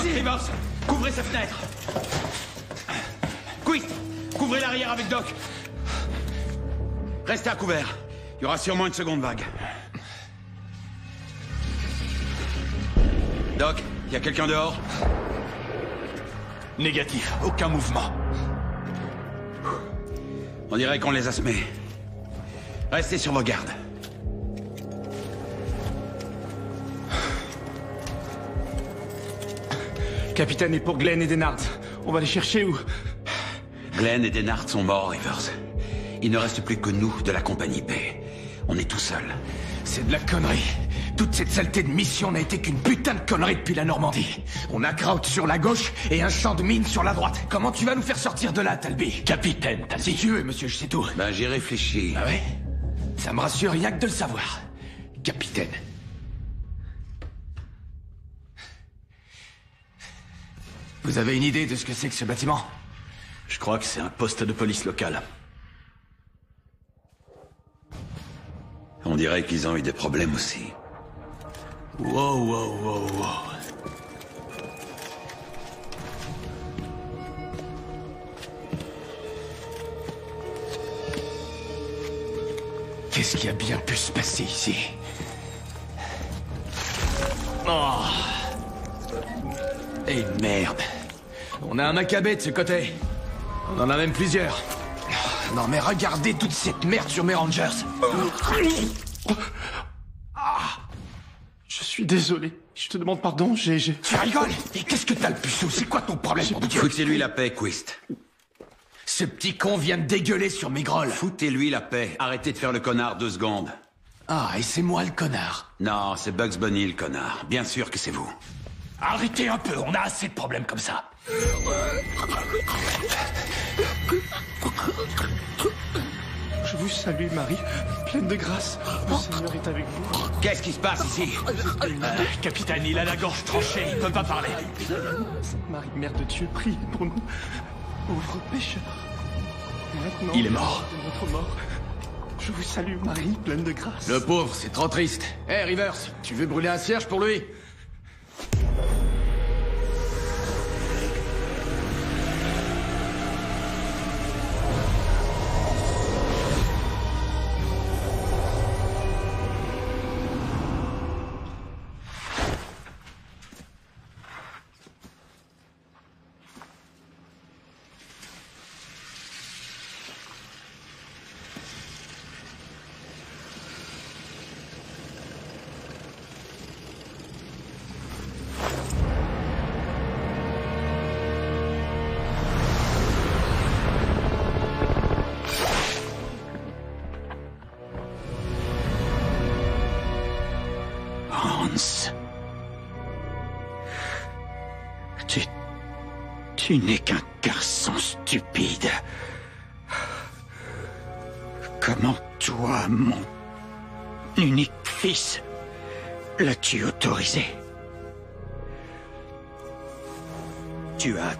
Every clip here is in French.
allez-y. Rivers, couvrez sa fenêtre. Quist, couvrez l'arrière avec Doc. Restez à couvert. Il y aura sûrement une seconde vague. Doc, il y a quelqu'un dehors? Négatif, aucun mouvement. On dirait qu'on les a semés. Restez sur vos gardes. Capitaine, et pour Glenn et Denard, on va les chercher où? Glenn et Denard sont morts, Rivers. Il ne reste plus que nous de la compagnie B. On est tout seuls. C'est de la connerie. Toute cette saleté de mission n'a été qu'une putain de connerie depuis la Normandie. On a Kraut sur la gauche et un champ de mine sur la droite. Comment tu vas nous faire sortir de là, Talby? Capitaine, Talby. Si tu veux, monsieur, je sais tout. Ben, j'y réfléchis. Ah ouais? Ça me rassure rien que de le savoir. Capitaine. Vous avez une idée de ce que c'est que ce bâtiment? Je crois que c'est un poste de police local. On dirait qu'ils ont eu des problèmes aussi. Wow, wow, wow, wow. Qu'est-ce qui a bien pu se passer ici? Oh. Et merde. On a un Maccabée de ce côté. On en a même plusieurs. Non mais regardez toute cette merde sur mes Rangers. Je suis désolé. Je te demande pardon, j'ai... Tu rigoles? Et qu'est-ce que t'as le puceau? C'est quoi ton problème, mon Dieu? Foutez-lui la paix, Quist. Ce petit con vient de dégueuler sur mes grolles. Foutez-lui la paix. Arrêtez de faire le connard 2 secondes. Ah, et c'est moi le connard. Non, c'est Bugs Bunny le connard. Bien sûr que c'est vous. Arrêtez un peu, on a assez de problèmes comme ça. Je vous salue, Marie, pleine de grâce. Le Seigneur est avec vous. Qu'est-ce qui se passe ici? Capitaine, il a la gorge tranchée, il peut pas parler. Sainte Marie, Mère de Dieu, prie pour nous, pauvres pécheurs. Maintenant, Il est mort. de notre mort. Je vous salue, Marie, pleine de grâce. Le pauvre, c'est trop triste. Hé, Rivers, tu veux brûler un cierge pour lui? Tu n'es qu'un garçon stupide. Comment toi, mon unique fils, l'as-tu autorisé? Tu as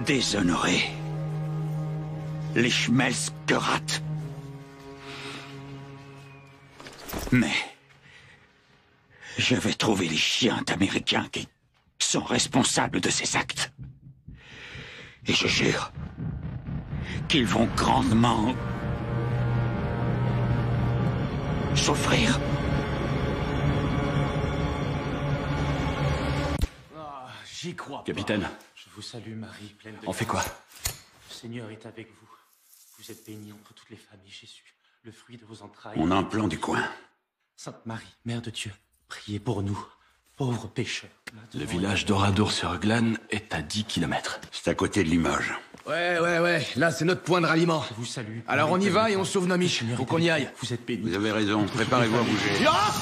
déshonoré les Schmelzgerat. Mais je vais trouver les chiens d'Américains qui sont responsables de ces actes. Et je jure qu'ils vont grandement souffrir. Ah, j'y crois pas. Capitaine, Je vous salue, Marie, pleine de on fait quoi? Le Seigneur est avec vous. Vous êtes bénie entre toutes les familles, Jésus, le fruit de vos entrailles. On a un plan du coin. Sainte Marie, Mère de Dieu, priez pour nous, pauvres pécheurs. Le village d'Oradour-sur-Glane est à 10 km. C'est à côté de Limoges. Ouais, là c'est notre point de ralliement. Je vous salue. Alors on y va et on sauve nos miches. Faut qu'on y aille. Vous êtes bénis. Vous avez raison, préparez-vous à bouger. Ah!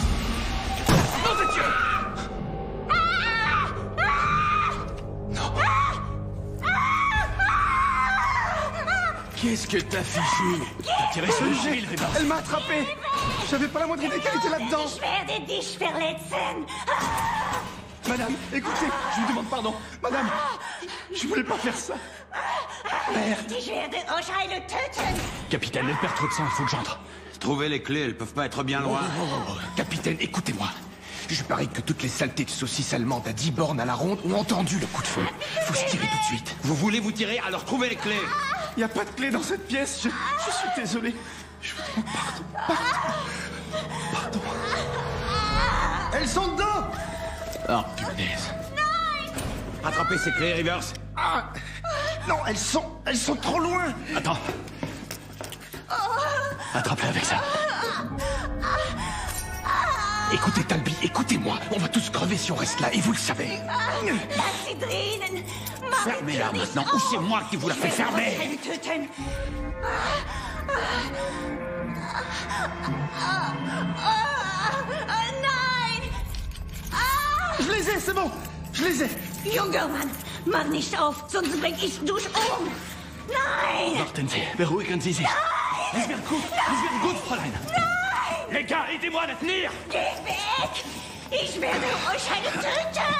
Nom de Dieu! Non. Qu'est-ce que t'as fichu? T'as tiré sur le fil, Rivers. Elle m'a attrapé. J'avais pas la moindre idée qu'elle était là-dedans. Ich verletzen. Madame, écoutez, je vous demande pardon. Madame, je voulais pas faire ça. Merde. Ich werde euch alle töten. Capitaine, elle perd trop de sang, il faut que j'entre. Trouvez les clés, elles peuvent pas être bien loin. Capitaine, écoutez-moi. Je parie que toutes les saletés de saucisses allemandes à 10 bornes à la ronde ont entendu le coup de feu. Faut se tirer tout de suite. Vous voulez vous tirer? Alors trouvez les clés. Il n'y a pas de clé dans cette pièce. Je suis désolé. Je vous demande pardon. Pardon. Elles sont dedans. Oh, punaise. Attrapez ces clés, Rivers. Ah, non, elles sont trop loin. Attends. Attrape-la avec ça. Écoutez, Talby, écoutez-moi. On va tous crever si on reste là, et vous le savez. Lass sie drinnen! Mach Fermez-la maintenant, ou c'est moi qui vous la fais fermer. Euchheile töten! Nein! Je les ai, c'est bon. Je les ai. Junger Mann, mach nicht auf, sonst bring ich dich um! Nein! Warten Sie, beruhigen Sie sich. Es wird gut, Fräulein. Les gars, aidez-moi à la tenir. Geh weg! Ich werde Euchheile töten!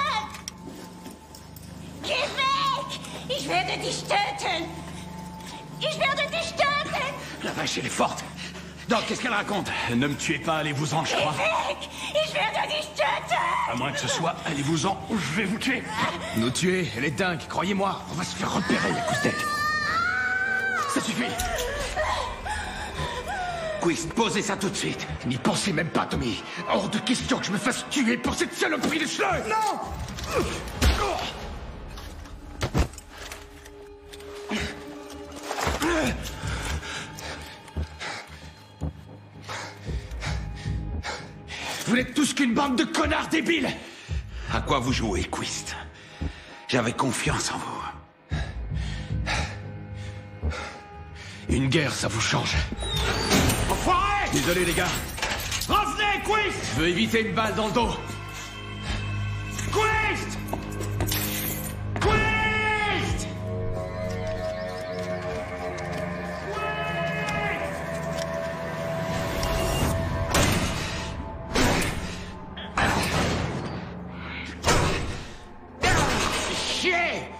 Geh weg! Ich werde dich töten! Ich werde dich töten! La vache, elle est forte. Doc, qu'est-ce qu'elle raconte? Ne me tuez pas, allez-vous-en, je Geh crois. weg! Ich werde dich töten! À moins que ce soit, allez-vous-en, ou je vais vous tuer. Nous tuer, elle est dingue, croyez-moi. On va se faire repérer, la coustette. Ça suffit. Quist, posez ça tout de suite. N'y pensez même pas, Tommy. Hors de question que je me fasse tuer pour cette saloperie de schleuil. Non. Vous n'êtes tous qu'une bande de connards débiles. À quoi vous jouez, Quist? J'avais confiance en vous. Une guerre, ça vous change. Enfoiré! Désolé, les gars. Revenez, Quist! Je veux éviter une balle dans le dos. Quist! Quist!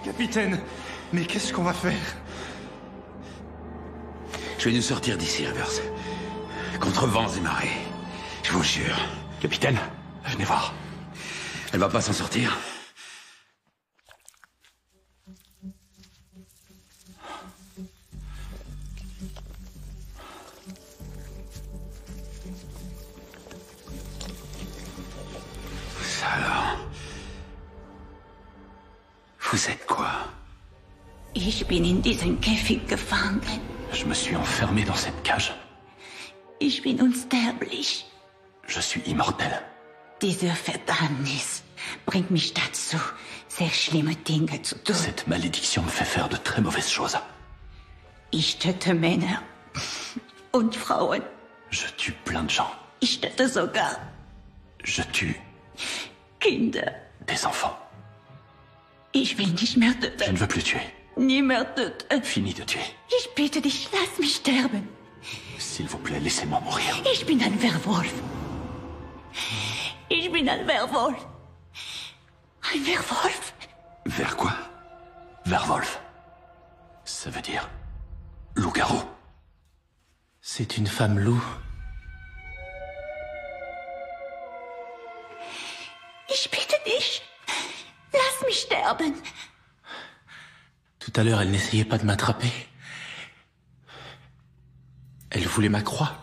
Capitaine, mais qu'est-ce qu'on va faire? Je vais nous sortir d'ici, Rivers. Contre vents et marées. Je vous jure. Capitaine, venez voir. Elle va pas s'en sortir. Ça alors. Vous êtes quoi? Ich bin in diesem Käfig gefangen. Je me suis enfermé dans cette cage. Ich bin unsterblich. Je suis immortel. Diese Verdammnis bringt mich dazu, sehr schlimme Dinge zu tun. Cette malédiction me fait faire de très mauvaises choses. Ich töte Männer und Frauen. Je tue plein de gens. Ich töte sogar Je tue Kinder. des enfants. Ich will nicht mehr Je töten. ne veux plus tuer. Nie mehr töten. Fini de tuer. Ich bitte dich, lass mich sterben. S'il vous plaît, laissez-moi mourir. Ich bin ein Werwolf. Ich bin ein Werwolf. Ein Werwolf. Vers quoi? Werwolf. Ça veut dire loup-garou. C'est une femme loup. Ich bitte dich, lass mich sterben. Tout à l'heure, elle n'essayait pas de m'attraper. Elle voulait ma croix.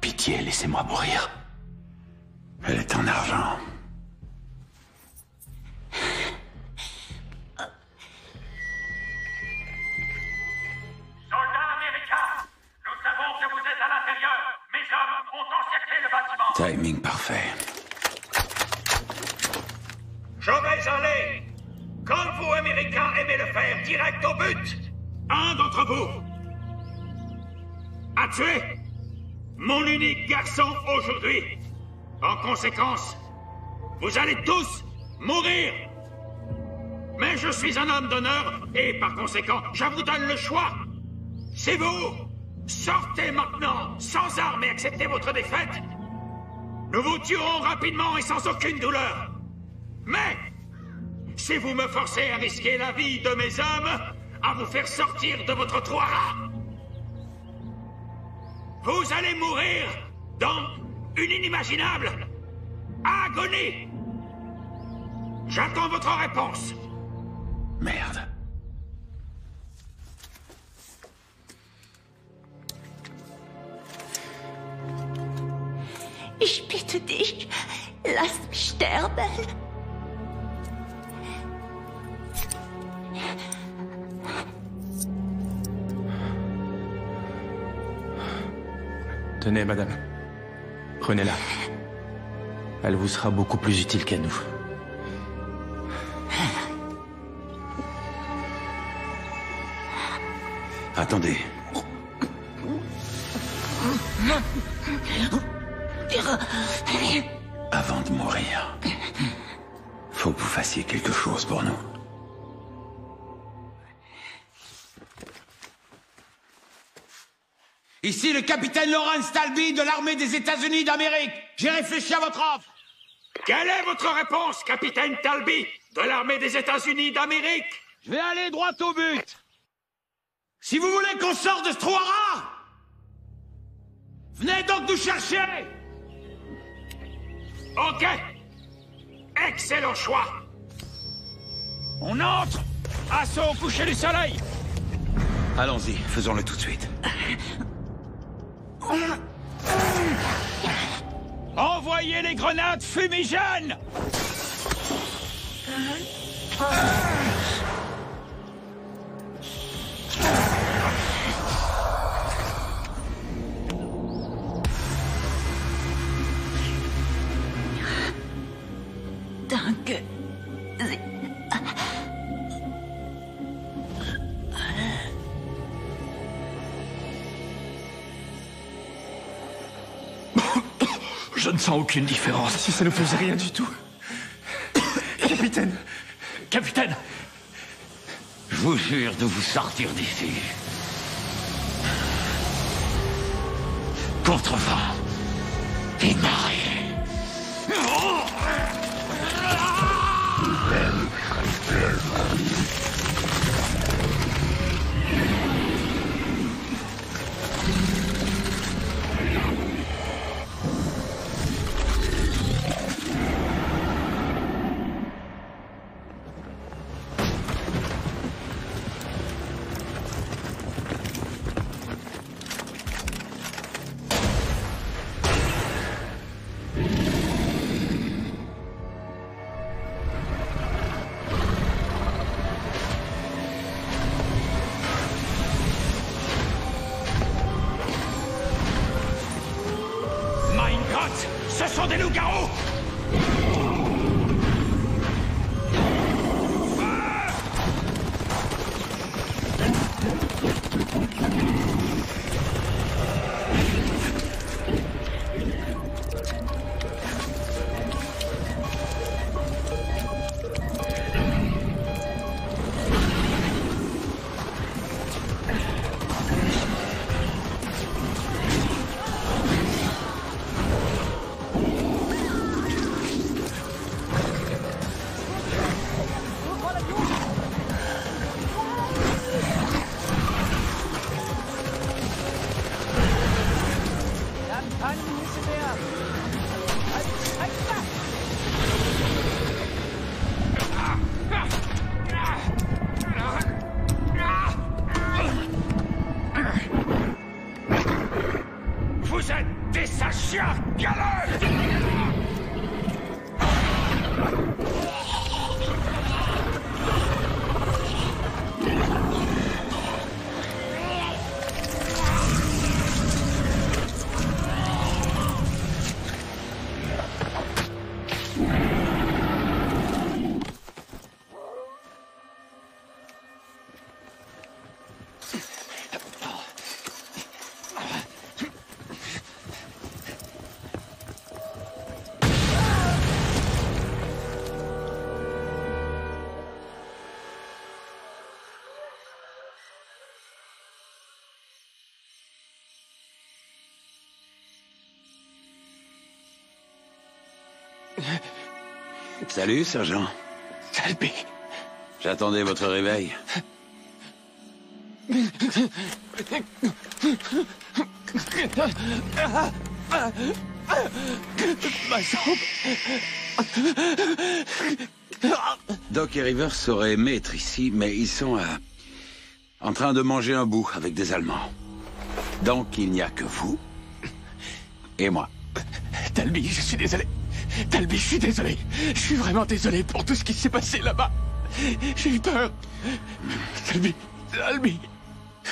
Pitié, laissez-moi mourir. Elle est en argent. Soldats américains, nous savons que vous êtes à l'intérieur. Mes hommes ont encerclé le bâtiment. Timing parfait. Je vais aller, comme vous Américains aimez le faire, direct au but. Un d'entre vous a tué mon unique garçon aujourd'hui. En conséquence, vous allez tous mourir. Mais je suis un homme d'honneur et par conséquent, je vous donne le choix. Si vous sortez maintenant sans armes et acceptez votre défaite, nous vous tuerons rapidement et sans aucune douleur. Mais si vous me forcez à risquer la vie de mes hommes, à vous faire sortir de votre trou à rats, vous allez mourir dans une inimaginable agonie. J'attends votre réponse. Merde. Ich bitte dich, lass mich sterben. Tenez, madame. Prenez-la. Elle vous sera beaucoup plus utile qu'à nous. Attendez. Avant de mourir, faut que vous fassiez quelque chose pour nous. Ici le capitaine Lawrence Talby de l'armée des États-Unis d'Amérique. J'ai réfléchi à votre offre. Quelle est votre réponse, capitaine Talby de l'armée des États-Unis d'Amérique? Je vais aller droit au but. Si vous voulez qu'on sorte de ce trou à rats, venez donc nous chercher. Ok. Excellent choix. On entre! Assaut au coucher du soleil! Allons-y, faisons-le tout de suite. Envoyez les grenades fumigènes! Danke. Je ne sens aucune différence. Si ça ne faisait rien du tout. Capitaine. Capitaine! Je vous jure de vous sortir d'ici. Contre vent et marée. Mein Gott! Ce sont des loups-garous! Vous êtes des sales chiens galeux! Salut, sergent. Talby! J'attendais votre réveil. Ma jambe. Doc et Rivers auraient aimé être ici, mais ils sont en train de manger un bout avec des Allemands. Donc il n'y a que vous et moi. Talby, je suis désolé. Talby, je suis désolé. Je suis vraiment désolé pour tout ce qui s'est passé là-bas. J'ai eu peur. Talby,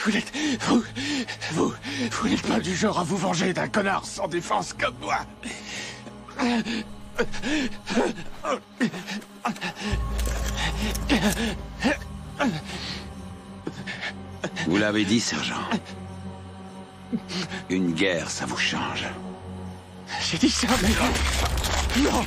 vous n'êtes pas du genre à vous venger d'un connard sans défense comme moi. Vous l'avez dit, sergent. Une guerre, ça vous change. J'ai dit ça, mais non. Non.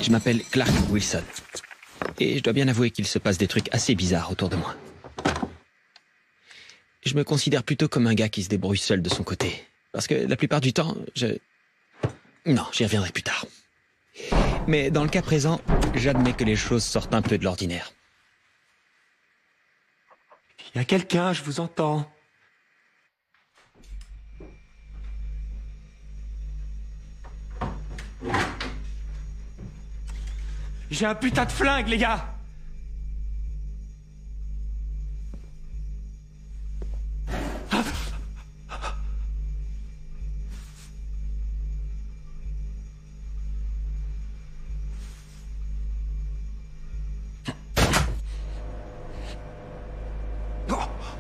Je m'appelle Clark Wilson. Et je dois bien avouer qu'il se passe des trucs assez bizarres autour de moi. Je me considère plutôt comme un gars qui se débrouille seul de son côté. Parce que la plupart du temps, Non, j'y reviendrai plus tard. Mais dans le cas présent, j'admets que les choses sortent un peu de l'ordinaire. Il y a quelqu'un, je vous entends. J'ai un putain de flingue, les gars!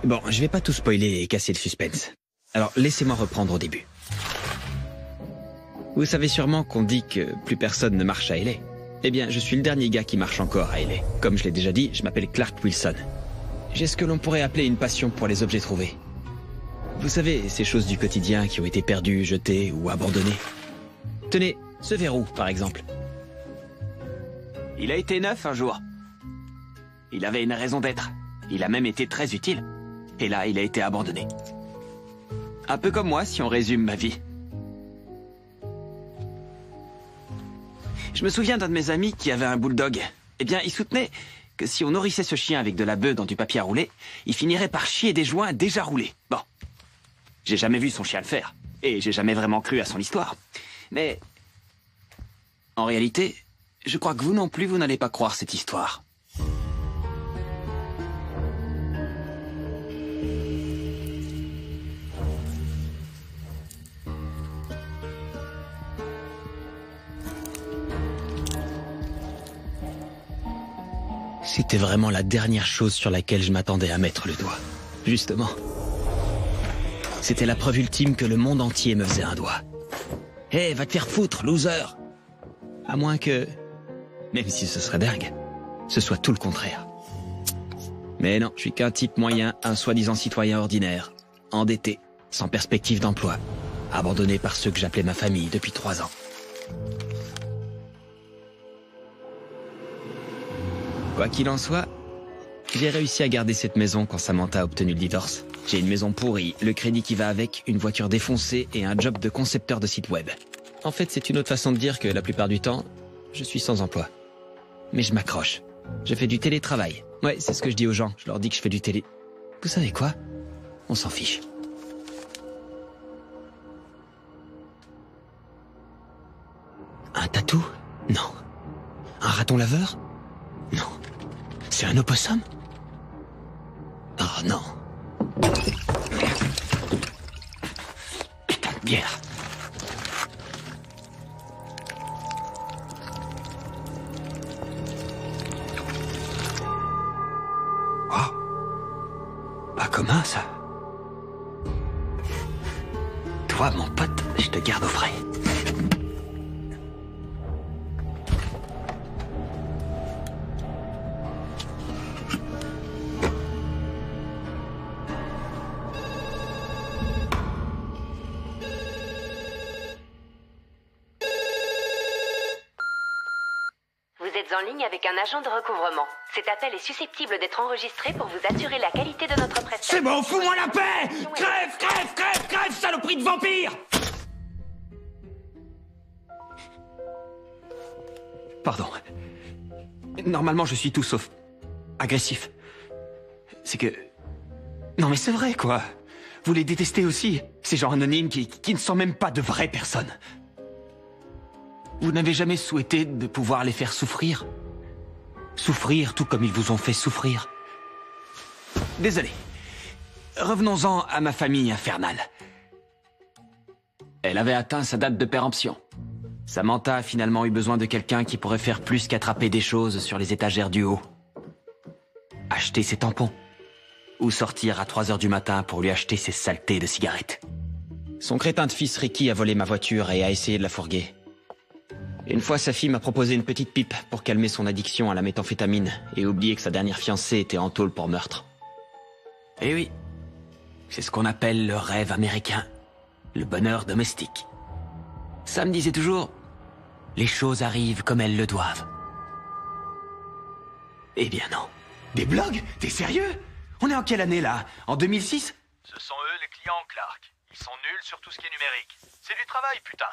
Bon, je vais pas tout spoiler et casser le suspense. Alors, laissez-moi reprendre au début. Vous savez sûrement qu'on dit que plus personne ne marche à L.A. Eh bien, je suis le dernier gars qui marche encore à L.A. Comme je l'ai déjà dit, je m'appelle Clark Wilson. J'ai ce que l'on pourrait appeler une passion pour les objets trouvés. Vous savez, ces choses du quotidien qui ont été perdues, jetées ou abandonnées. Tenez, ce verrou, par exemple. Il a été neuf un jour. Il avait une raison d'être. Il a même été très utile. Et là, il a été abandonné. Un peu comme moi, si on résume ma vie. Je me souviens d'un de mes amis qui avait un bulldog. Eh bien, il soutenait que si on nourrissait ce chien avec de la beuh dans du papier à rouler, il finirait par chier des joints déjà roulés. Bon. J'ai jamais vu son chien le faire. Et j'ai jamais vraiment cru à son histoire. Mais... en réalité, je crois que vous non plus, vous n'allez pas croire cette histoire. C'était vraiment la dernière chose sur laquelle je m'attendais à mettre le doigt. Justement. C'était la preuve ultime que le monde entier me faisait un doigt. Hé, va te faire foutre, loser! À moins que, même si ce serait dingue, ce soit tout le contraire. Mais non, je suis qu'un type moyen, un soi-disant citoyen ordinaire, endetté, sans perspective d'emploi, abandonné par ceux que j'appelais ma famille depuis 3 ans. Quoi qu'il en soit, j'ai réussi à garder cette maison quand Samantha a obtenu le divorce. J'ai une maison pourrie, le crédit qui va avec, une voiture défoncée et un job de concepteur de site web. En fait, c'est une autre façon de dire que la plupart du temps, je suis sans emploi. Mais je m'accroche. Je fais du télétravail. Ouais, c'est ce que je dis aux gens. Je leur dis que je fais du télé... Vous savez quoi? On s'en fiche. Un tatou? Non. Un raton laveur? Non. C'est un opossum? Oh non. Putain de bière. commun, ça. Toi, mon pote, je te garde au frais. Vous êtes en ligne avec un agent de recouvrement. Cet appel est susceptible d'être enregistré pour vous assurer la qualité de notre prestation. C'est bon, fous-moi la paix! Crève, crève, crève, crève, saloperie de vampire! Pardon. Normalement, je suis tout sauf agressif. C'est que... Non mais c'est vrai, quoi. Vous les détestez aussi, ces gens anonymes qui ne sont même pas de vraies personnes. Vous n'avez jamais souhaité de pouvoir les faire souffrir? Souffrir tout comme ils vous ont fait souffrir. Désolé. Revenons-en à ma famille infernale. Elle avait atteint sa date de péremption. Samantha a finalement eu besoin de quelqu'un qui pourrait faire plus qu'attraper des choses sur les étagères du haut. Acheter ses tampons. Ou sortir à 3 heures du matin pour lui acheter ses saletés de cigarettes. Son crétin de fils Ricky a volé ma voiture et a essayé de la fourguer. Une fois, sa fille m'a proposé une petite pipe pour calmer son addiction à la méthamphétamine et oublier que sa dernière fiancée était en tôle pour meurtre. Eh oui, c'est ce qu'on appelle le rêve américain, le bonheur domestique. Ça me disait toujours, les choses arrivent comme elles le doivent. Eh bien non. Des blogs? T'es sérieux? On est en quelle année là? En 2006? Ce sont eux les clients, Clark. Ils sont nuls sur tout ce qui est numérique. C'est du travail, putain.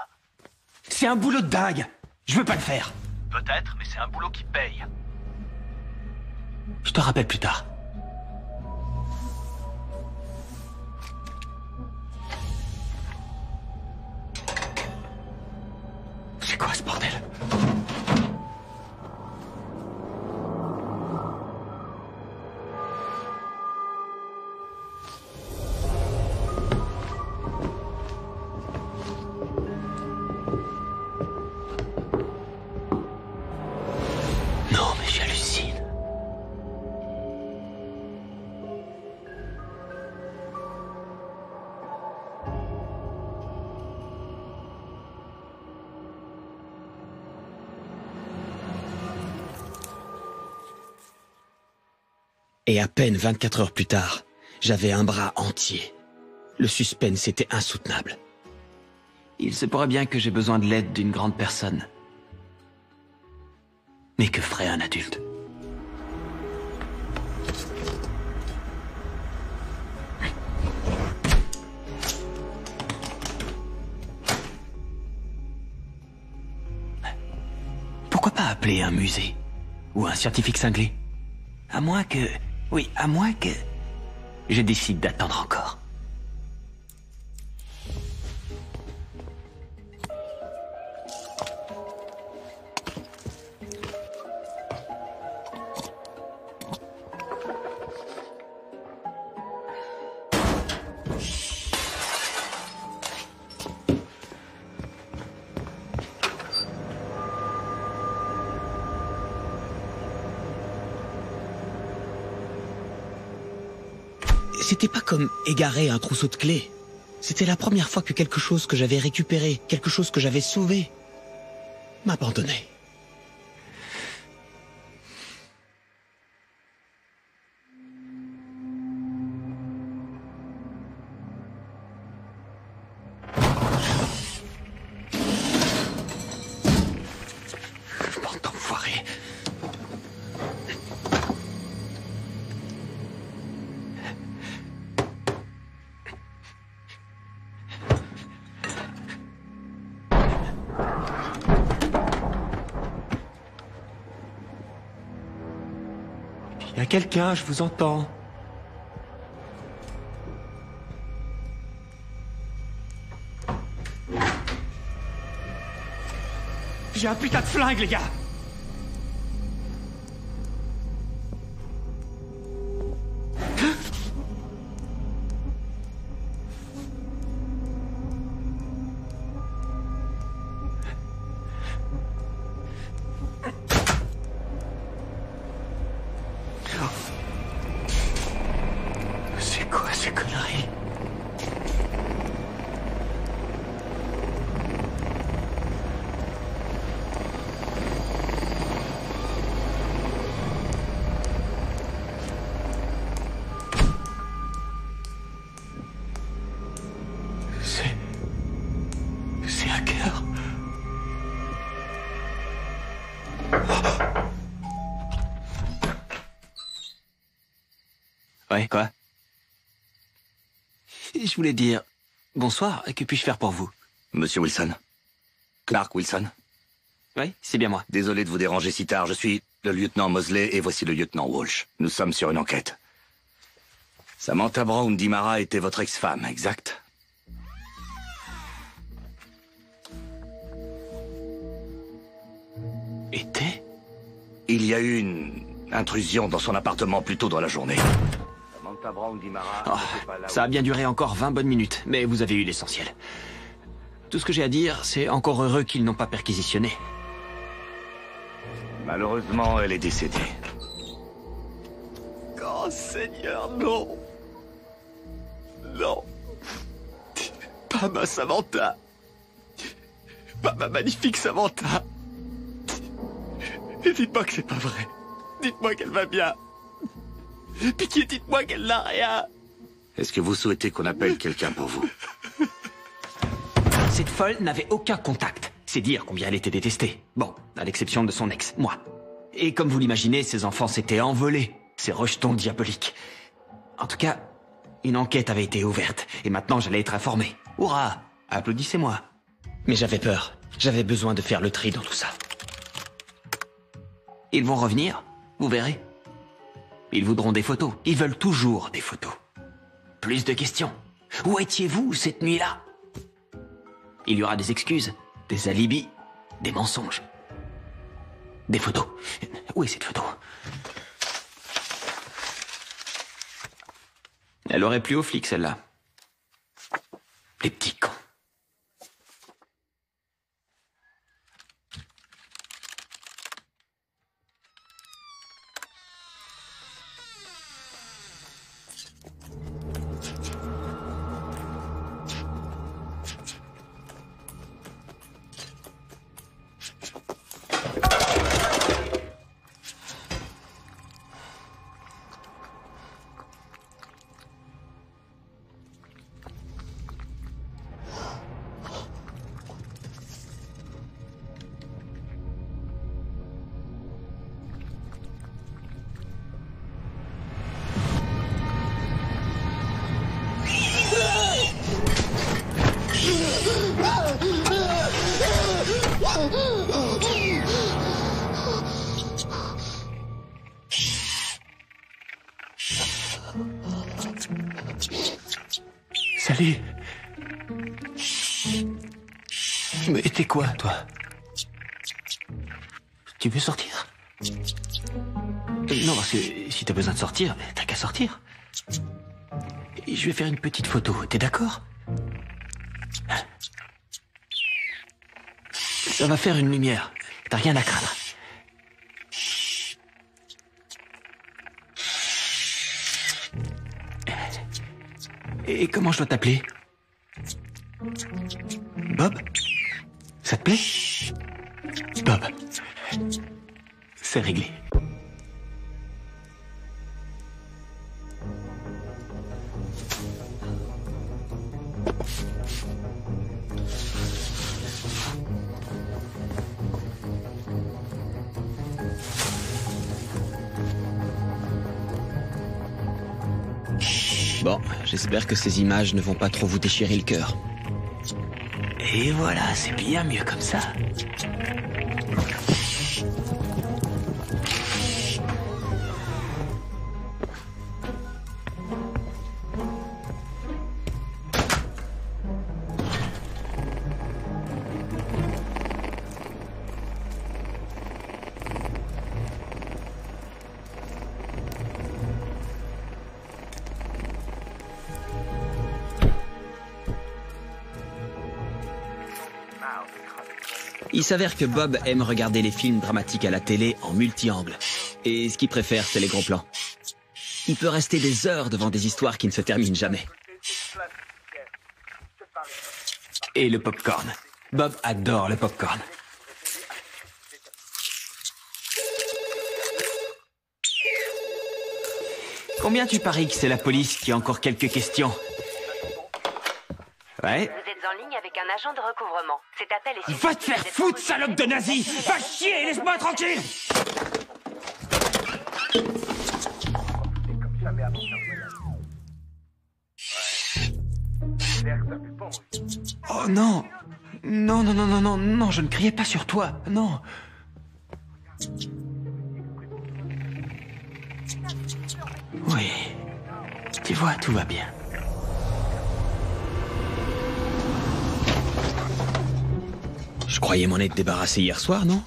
C'est un boulot de dingue. Je veux pas le faire. Peut-être, mais c'est un boulot qui paye. Je te rappelle plus tard. C'est quoi ce bordel? Non, mais j'hallucine. Et à peine 24 heures plus tard, j'avais un bras entier. Le suspense était insoutenable. Il se pourrait bien que j'ai besoin de l'aide d'une grande personne. Mais que ferait un adulte? Pourquoi pas appeler un musée? Ou un scientifique cinglé? À moins que... Oui, à moins que... Je décide d'attendre encore. C'était pas comme égarer un trousseau de clés. C'était la première fois que quelque chose que j'avais récupéré, quelque chose que j'avais sauvé, m'abandonnait. Bande d'enfoirés. Il y a quelqu'un, je vous entends. J'ai un putain de flingue, les gars! C'est quoi un cœur. Ouais, quoi? Je voulais dire... Bonsoir, que puis-je faire pour vous? Monsieur Wilson. Clark Wilson. Oui, c'est bien moi. Désolé de vous déranger si tard, je suis le lieutenant Mosley et voici le lieutenant Walsh. Nous sommes sur une enquête. Samantha Brown Dimara était votre ex-femme, exact? Était? Il y a eu une intrusion dans son appartement plus tôt dans la journée. Samantha Brown Dimara n'était pas là. Ça a bien duré encore 20 bonnes minutes, mais vous avez eu l'essentiel. Tout ce que j'ai à dire, c'est encore heureux qu'ils n'ont pas perquisitionné. Malheureusement, elle est décédée. Oh Seigneur, non. Non. Pas ma Samantha. Pas ma magnifique Samantha. Et dites-moi que c'est pas vrai. Dites-moi qu'elle va bien. Pitié, dites-moi qu'elle n'a rien. Est-ce que vous souhaitez qu'on appelle quelqu'un pour vous? Cette folle n'avait aucun contact. C'est dire combien elle était détestée. Bon, à l'exception de son ex, moi. Et comme vous l'imaginez, ses enfants s'étaient envolés. Ces rejetons diaboliques. En tout cas, une enquête avait été ouverte. Et maintenant, j'allais être informé. Hurrah! Applaudissez-moi. Mais j'avais peur. J'avais besoin de faire le tri dans tout ça. Ils vont revenir, vous verrez. Ils voudront des photos. Ils veulent toujours des photos. Plus de questions. Où étiez-vous cette nuit-là? Il y aura des excuses, des alibis, des mensonges. Des photos. Où est cette photo? Elle aurait plu aux flics, celle-là. Les petits cons. Salut. Mais t'es quoi, toi? Tu veux sortir? Non, parce que si t'as besoin de sortir, t'as qu'à sortir. Je vais faire une petite photo, t'es d'accord? Ça va faire une lumière, t'as rien à craindre. Et comment je dois t'appeler? Bob? Ça te plaît? Bob. C'est réglé. Bon, j'espère que ces images ne vont pas trop vous déchirer le cœur. Et voilà, c'est bien mieux comme ça. Il s'avère que Bob aime regarder les films dramatiques à la télé en multi-angle. Et ce qu'il préfère, c'est les gros plans. Il peut rester des heures devant des histoires qui ne se terminent jamais. Et le popcorn. Bob adore le popcorn. Combien tu paries que c'est la police qui a encore quelques questions? Ouais. Vous êtes êtes en ligne avec un agent de recouvrement. Cet appel est... Va te faire foutre, salope de nazi! Va chier, laisse-moi tranquille! Oh non! Non, non, non, non, non, non, je ne criais pas sur toi, non! Oui. Tu vois, tout va bien. Je croyais m'en être débarrassé hier soir, non?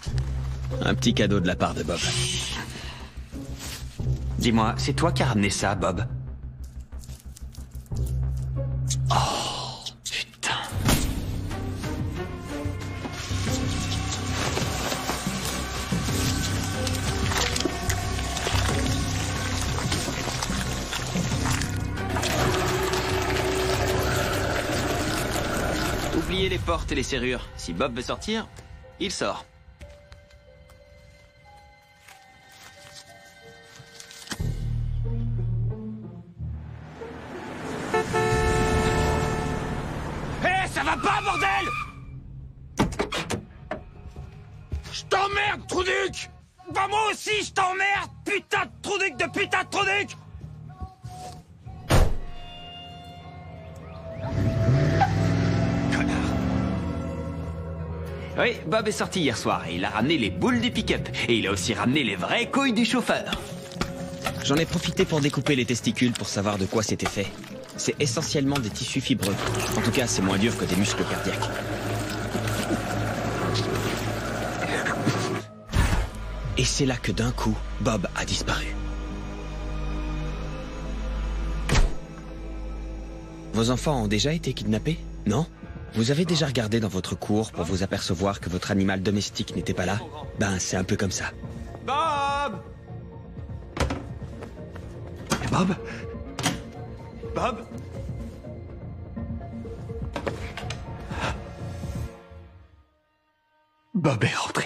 Un petit cadeau de la part de Bob. Dis-moi, c'est toi qui as ramené ça, Bob? Oh, putain. Oubliez les portes et les serrures. Si Bob veut sortir, il sort. Hé, ça va pas, bordel! Je t'emmerde, Trouduc! Bah moi aussi, je t'emmerde, putain de Trouduc de putain de Trouduc! Oui, Bob est sorti hier soir et il a ramené les boules du pick-up. Et il a aussi ramené les vraies couilles du chauffeur. J'en ai profité pour découper les testicules pour savoir de quoi c'était fait. C'est essentiellement des tissus fibreux. En tout cas, c'est moins dur que des muscles cardiaques. Et c'est là que d'un coup, Bob a disparu. Vos enfants ont déjà été kidnappés? Non? Vous avez déjà regardé dans votre cour pour vous apercevoir que votre animal domestique n'était pas là? Ben, c'est un peu comme ça. Bob! Bob? Bob? Bob est rentré.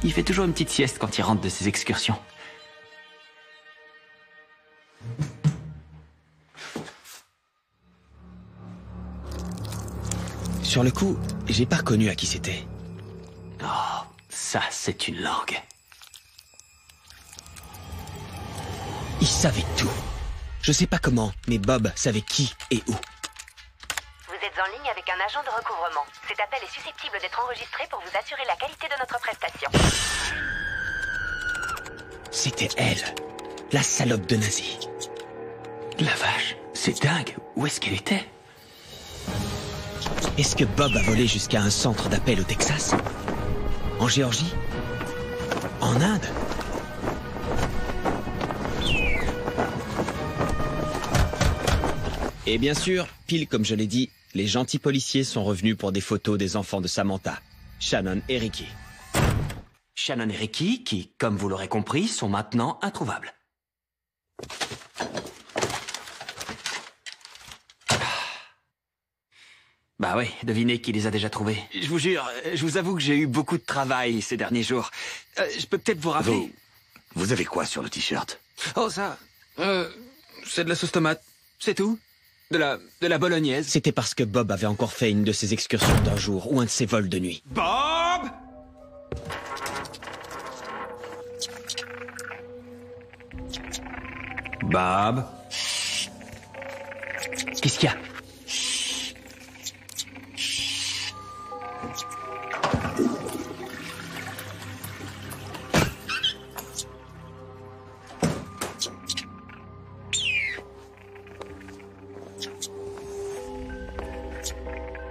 Il fait toujours une petite sieste quand il rentre de ses excursions. Sur le coup, j'ai pas reconnu à qui c'était. Oh, ça, c'est une langue. Il savait tout. Je sais pas comment, mais Bob savait qui et où. Vous êtes en ligne avec un agent de recouvrement. Cet appel est susceptible d'être enregistré pour vous assurer la qualité de notre prestation. C'était elle, la salope de nazi. La vache, c'est dingue. Où est-ce qu'elle était? Est-ce que Bob a volé jusqu'à un centre d'appel au Texas? En Géorgie? En Inde? Et bien sûr, pile comme je l'ai dit, les gentils policiers sont revenus pour des photos des enfants de Samantha, Shannon et Ricky. Shannon et Ricky, qui, comme vous l'aurez compris, sont maintenant introuvables. Bah oui, devinez qui les a déjà trouvés. Je vous jure, je vous avoue que j'ai eu beaucoup de travail ces derniers jours. Je peux peut-être vous rappeler... Vous avez quoi sur le t-shirt? Oh ça, c'est de la sauce tomate, c'est tout. De la bolognaise. C'était parce que Bob avait encore fait une de ses excursions d'un jour ou un de ses vols de nuit. Bob! Bob? Qu'est-ce qu'il y a?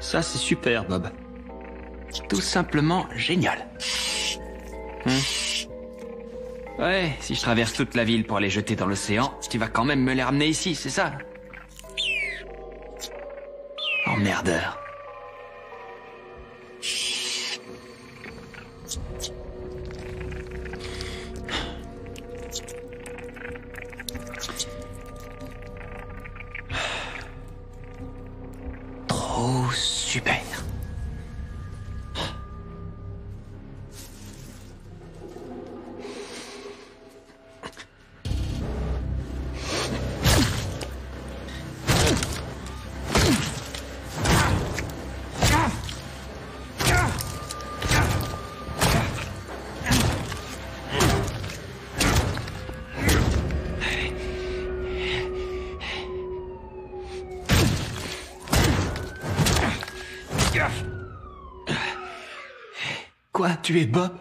Ça, c'est super, Bob. Tout simplement génial. Ouais, si je traverse toute la ville pour les jeter dans l'océan, tu vas quand même me les ramener ici, c'est ça? Emmerdeur. Trop Quoi, tuer Bob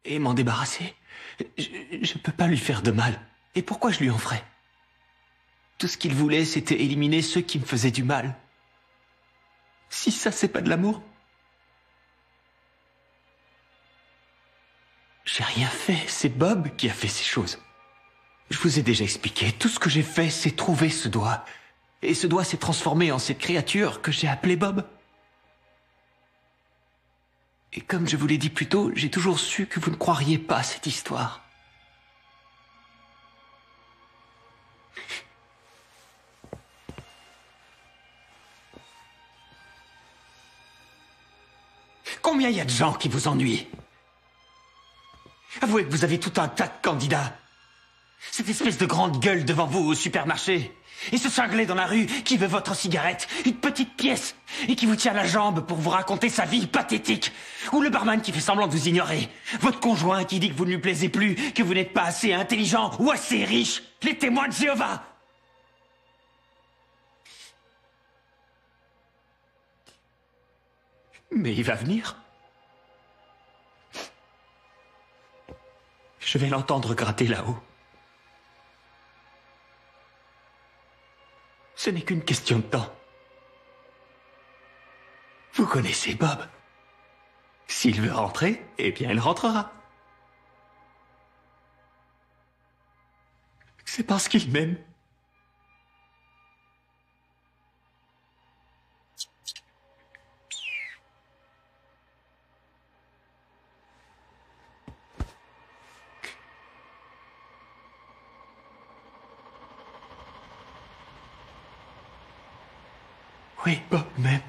et m'en débarrasser? Je peux pas lui faire de mal. Et pourquoi je lui en ferais? Tout ce qu'il voulait, c'était éliminer ceux qui me faisaient du mal. Si ça, c'est pas de l'amour? J'ai rien fait, c'est Bob qui a fait ces choses. Je vous ai déjà expliqué, tout ce que j'ai fait, c'est trouver ce doigt. Et ce doigt s'est transformé en cette créature que j'ai appelée Bob. Et comme je vous l'ai dit plus tôt, j'ai toujours su que vous ne croiriez pas à cette histoire. Combien il y a de gens qui vous ennuient? Avouez que vous avez tout un tas de candidats. Cette espèce de grande gueule devant vous au supermarché. Et ce cinglé dans la rue qui veut votre cigarette, une petite pièce, et qui vous tient la jambe pour vous raconter sa vie pathétique. Ou le barman qui fait semblant de vous ignorer. Votre conjoint qui dit que vous ne lui plaisez plus, que vous n'êtes pas assez intelligent ou assez riche. Les témoins de Jéhovah. Mais il va venir. Je vais l'entendre gratter là-haut. Ce n'est qu'une question de temps. Vous connaissez Bob. S'il veut rentrer, eh bien il rentrera. C'est parce qu'il m'aime. Oui, Bob m'aime.